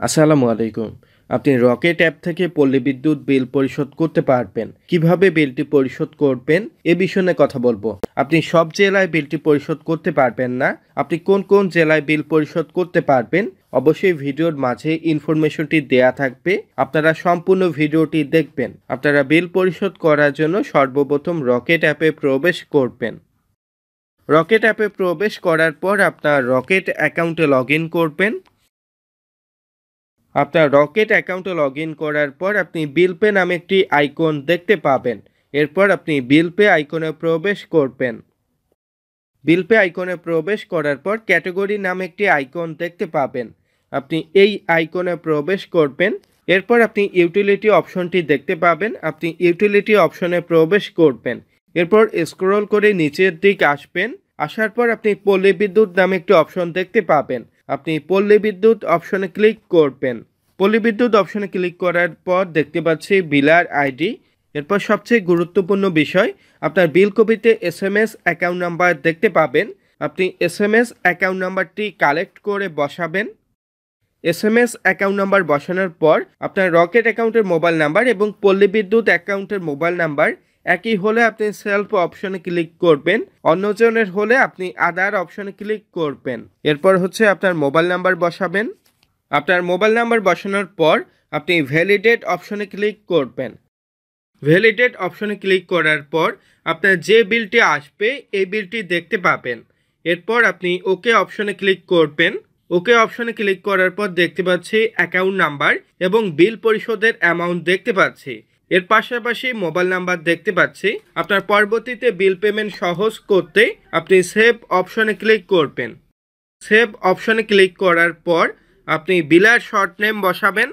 আসসালামু আলাইকুম। আপনি রকেট অ্যাপ থেকে পল্লী বিদ্যুৎ বিল পরিশোধ করতে পারবেন। কিভাবে বিলটি পরিশোধ করবেন এ বিষয়ে নিয়ে কথা বলবো। আপনি সব জেলায় বিলটি পরিশোধ করতে পারবেন না। আপনি কোন কোন জেলায় বিল পরিশোধ করতে পারবেন অবশ্যই ভিডিওর মাঝে ইনফরমেশনটি দেয়া থাকবে। আপনারা সম্পূর্ণ ভিডিওটি দেখবেন। আপনারা বিল পরিশোধ করার জন্য সর্বপ্রথম রকেট অ্যাপে প্রবেশ করবেন। রকেট অ্যাপে প্রবেশ করার পর আপনার রকেট অ্যাকাউন্টে লগইন করবেন। আপনার রকেট অ্যাকাউন্টে লগ ইন করার পর আপনি বিল পে নামে একটি আইকন দেখতে পাবেন। এরপর আপনি বিল পে আইকনে প্রবেশ করবেন। বিল পে আইকনে প্রবেশ করার পর ক্যাটাগরি নামে একটি আইকন দেখতে পাবেন। আপনি এই আইকনে প্রবেশ করবেন। এরপর আপনি ইউটিলিটি অপশনটি দেখতে পাবেন। আপনি ইউটিলিটি অপশনে প্রবেশ করবেন। এরপর স্ক্রল করে নিচের দিক আসবেন। আসার পর আপনি পল্লী বিদ্যুৎ নামে একটি অপশন দেখতে পাবেন। আপনি পল্লী বিদ্যুৎ অপশনে ক্লিক করবেন। পল্লী বিদ্যুৎ অপশনে ক্লিক করার পর দেখতে পাচ্ছি বিলার আইডি। এরপর সবচেয়ে গুরুত্বপূর্ণ বিষয়, আপনার বিল কপিতে এসএমএস অ্যাকাউন্ট নাম্বার দেখতে পাবেন। আপনি এসএমএস অ্যাকাউন্ট নাম্বারটি কালেক্ট করে বসাবেন। এসএমএস অ্যাকাউন্ট নাম্বার বসানোর পর আপনার রকেট অ্যাকাউন্টের মোবাইল নাম্বার এবং পল্লী বিদ্যুৎ অ্যাকাউন্টের মোবাইল নাম্বার একই হলে আপনি সেলফ অপশনে ক্লিক করবেন। অন্যজনের হলে আপনি আদার অপশনে ক্লিক করবেন। এরপর হচ্ছে আপনার মোবাইল নাম্বার বসাবেন। আপনার মোবাইল নাম্বার বসানোর পর আপনি ভ্যালিডেট অপশনে ক্লিক করবেন। ভ্যালিডেট অপশনে ক্লিক করার পর আপনার যে বিলটি আসবে এই বিলটি দেখতে পাবেন। এরপর আপনি ওকে অপশনে ক্লিক করবেন। ওকে অপশনে ক্লিক করার পর দেখতে পাচ্ছি অ্যাকাউন্ট নাম্বার এবং বিল পরিশোধের অ্যামাউন্ট দেখতে পাচ্ছি। এর পাশাপাশি মোবাইল নাম্বার দেখতে পাচ্ছি। আপনার পরবর্তীতে বিল পেমেন্ট সহজ করতে আপনি সেভ অপশনে ক্লিক করবেন। সেভ অপশনে ক্লিক করার পর আপনি বিলার শর্ট নেম বসাবেন।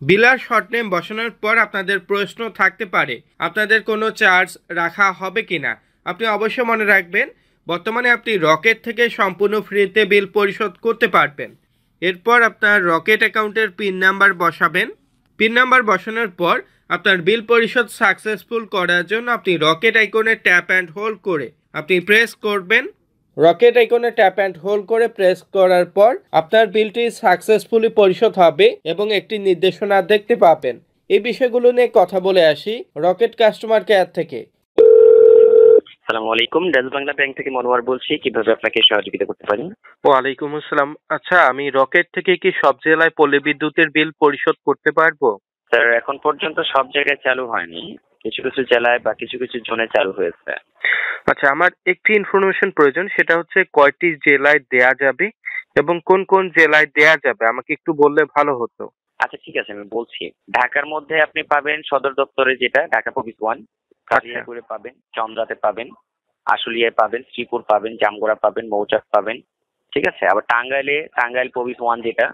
বিলার শর্ট নেম বসানোর পর আপনাদের প্রশ্ন থাকতে পারে আপনাদের কোনো চার্জ রাখা হবে কিনা। আপনি অবশ্যই মনে রাখবেন বর্তমানে আপনি রকেট থেকে সম্পূর্ণ ফ্রিতে বিল পরিশোধ করতে পারবেন। এরপর আপনার রকেট অ্যাকাউন্টের পিন নাম্বার বসাবেন। পিন নাম্বার বসানোর পর আপনার বিল পরিশোধ সাকসেসফুল করার জন্য আপনি রকেট আইকনে ট্যাপ অ্যান্ড হোল্ড করে আপনি প্রেস করবেন। রকেট আইকনে ট্যাপ অ্যান্ড হোল্ড করে প্রেস করার পর আপনার বিলটি সাকসেসফুলি পরিশোধ হবে এবং একটি নির্দেশনা দেখতে পাবেন। এই বিষয়গুলো নিয়ে কথা বলে আসি রকেট কাস্টমার কেয়ার থেকে। আসসালামু আলাইকুম, ডাচ বাংলা ব্যাংক থেকে মনোয়ার বলছি। কিভাবে আপনাকে সহযোগিতা করতে পারি? ওয়ালাইকুম আসসালাম। আচ্ছা, আমি রকেট থেকে কি সব জেলায় পল্লী বিদ্যুতের বিল পরিশোধ করতে পারবো? স্যার, এখন পর্যন্ত সব জায়গায় চালু হয়নি, কিছু কিছু জেলায় বা কিছু কিছু জোনে চালু হয়েছে। আচ্ছা, আমার একটি ইনফরমেশন প্রয়োজন, সেটা হচ্ছে কয়টি জেলায় দেয়া যাবে এবং কোন কোন জেলায় দেয়া যাবে আমাকে একটু বললে ভালো হতো। আচ্ছা, ঠিক আছে, আমি বলছি। ঢাকার মধ্যে আপনি পাবেন সদর দপ্তরে, যেটা ঢাকা প্রভিন্স 1, কালিয়াকুড়ে পাবেন, চন্দ্রাতে পাবেন, আশুলিয়ায় পাবেন, শ্রীপুর পাবেন, জামগড়া পাবেন, মৌচাক পাবেন। ঠিক আছে। আবার টাঙ্গাইল প্রভিন্স 1 যেটা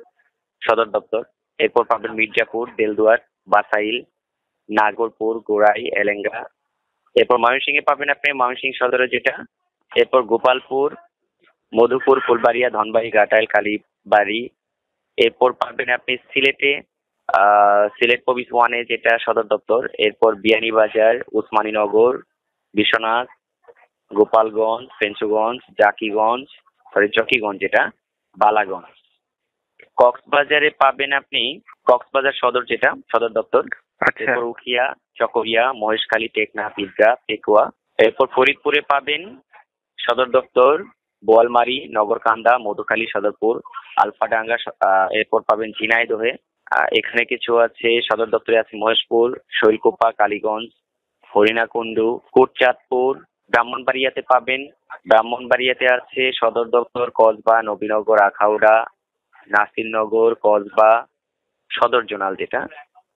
সদর দপ্তর, এরপর পাবেন মির্জাপুর, দেলদুয়ার, বাসাইল, নাগরপুর, গোড়াই, এলেঙ্গা। এরপর ময়মনসিংহে পাবেন আপনি ময়মনসিংহ সদরে যেটা। এরপর গোপালপুর, মধুপুর, ফুলবাড়িয়া, ধনবাড়ি, ঘাটাইল, কালীবাড়ি। এরপর পাবেন আপনি সিলেটে, সিলেট প্রভিন্স 1-এ যেটা সদর দপ্তর। এরপর বিয়ানীবাজার, উসমানীনগর, বিশ্বনাথ, গোপালগঞ্জ, ফেঞ্চুগঞ্জ, জকিগঞ্জ যেটা, বালাগঞ্জ। কক্সবাজারে পাবেন আপনি কক্সবাজার সদর যেটা সদর দপ্তর। এরপর উখিয়া, চকরিয়া, মহেশখালী, টেকনাফ, ঈদগাহ, পেকুয়া। এরপর ফরিদপুরে পাবেন সদর দপ্তর, বোয়ালমারী, নগরকান্দা, মধুখালী, সদরপুর, আলফাডাঙ্গা। এরপর পাবেন ঝিনাইদহে, এখানে কিছু আছে। সদর দপ্তরে আছে মহেশপুর, শৈলকুপা, কালীগঞ্জ, হরিণাকুণ্ডু, কোটচাঁদপুর। ব্রাহ্মণবাড়িয়াতে পাবেন, ব্রাহ্মণবাড়িয়াতে আছে সদর দপ্তর, কসবা, নবীনগর, আখাউড়া, নাসিরনগর, কসবা, সদর জোনাল যেটা,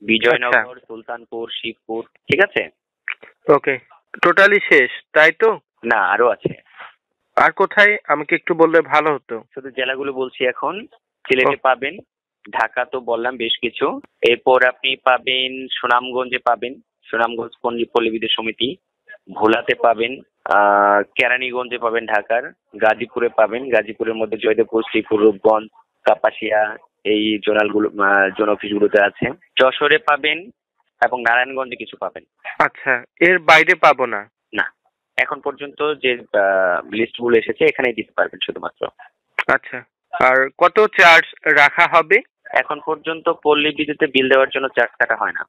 বিজয়নগর, সুলতানপুর, শিবপুর। ঠিক আছে। ওকে, টোটালি শেষ তাই তো? না, আরো আছে। আর কোথায় আমাকে একটু বললে ভালো হতো। শুধু জেলাগুলো বলছি এখন। সিলেটে পাবেন, ঢাকা তো বললাম বেশ কিছু। এরপর আপনি পাবেন সুনামগঞ্জে পাবেন, সুনামগঞ্জ পল্লী বিদ্যুৎ সমিতি। ভোলাতে পাবেন, কেরানীগঞ্জে পাবেন ঢাকার। গাজীপুরে পাবেন, গাজীপুরের মধ্যে জয়দেবপুর, শ্রীপুর, রূপগঞ্জ, কাপাসিয়া, এই জোন অফিসগুলোতে আছে। যশোরে পাবেন এবং নারায়ণগঞ্জে কিছু পাবেন। আচ্ছা, এর বাইরে পাবো না? না, এখন পর্যন্ত যে লিস্টগুলো এসেছে এখানেই দিতে পারবেন শুধুমাত্র। আচ্ছা, আর কত চার্জ রাখা হবে? এখন পর্যন্ত পল্লী বিদ্যুতে বিল দেওয়ার জন্য চার্জ কাটা হয় না।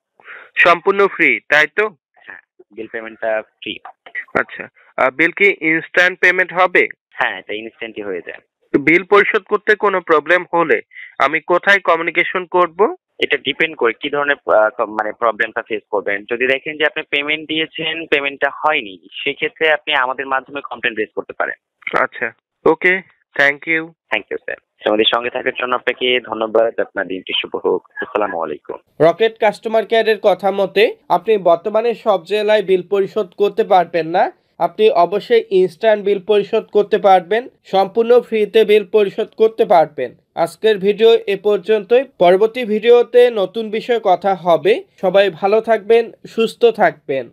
সম্পূর্ণ ফ্রি, তাই তো? হ্যাঁ, বিল পেমেন্টটা ফ্রি। আচ্ছা, বিল কি ইনস্ট্যান্ট পেমেন্ট হবে? হ্যাঁ, এটা ইনস্ট্যান্টই হয়ে যায়। বিল পরিশোধ করতে কোনো প্রবলেম হলে আমি কোথায় কমিউনিকেশন করব? এটা ডিপেন্ড করে কি ধরনের মানে প্রবলেমটা ফেস করবেন। যদি দেখেন যে আপনি পেমেন্ট দিয়েছেন, পেমেন্টটা হয়নি, সেক্ষেত্রে আপনি আমাদের মাধ্যমে কমপ্লেন রেজ করতে পারেন। আচ্ছা, okay, thank you. Thank you sir. আমাদের সঙ্গে থাকার জন্য আপনাকে ধন্যবাদ। আপনার দিনটি শুভ হোক। আসসালামু আলাইকুম। রকেট কাস্টমার কেয়ারের কথা মতে আপনি বর্তমানে সব জেলায় বিল পরিশোধ করতে পারবেন না। আপনি অবশ্যই ইনস্ট্যান্ট বিল পরিশোধ করতে পারবেন, সম্পূর্ণ ফ্রিতে বিল পরিশোধ করতে পারবেন। আজকের ভিডিও এ পর্যন্তই। পরবর্তী ভিডিওতে নতুন বিষয়ে কথা হবে। সবাই ভালো থাকবেন, সুস্থ থাকবেন।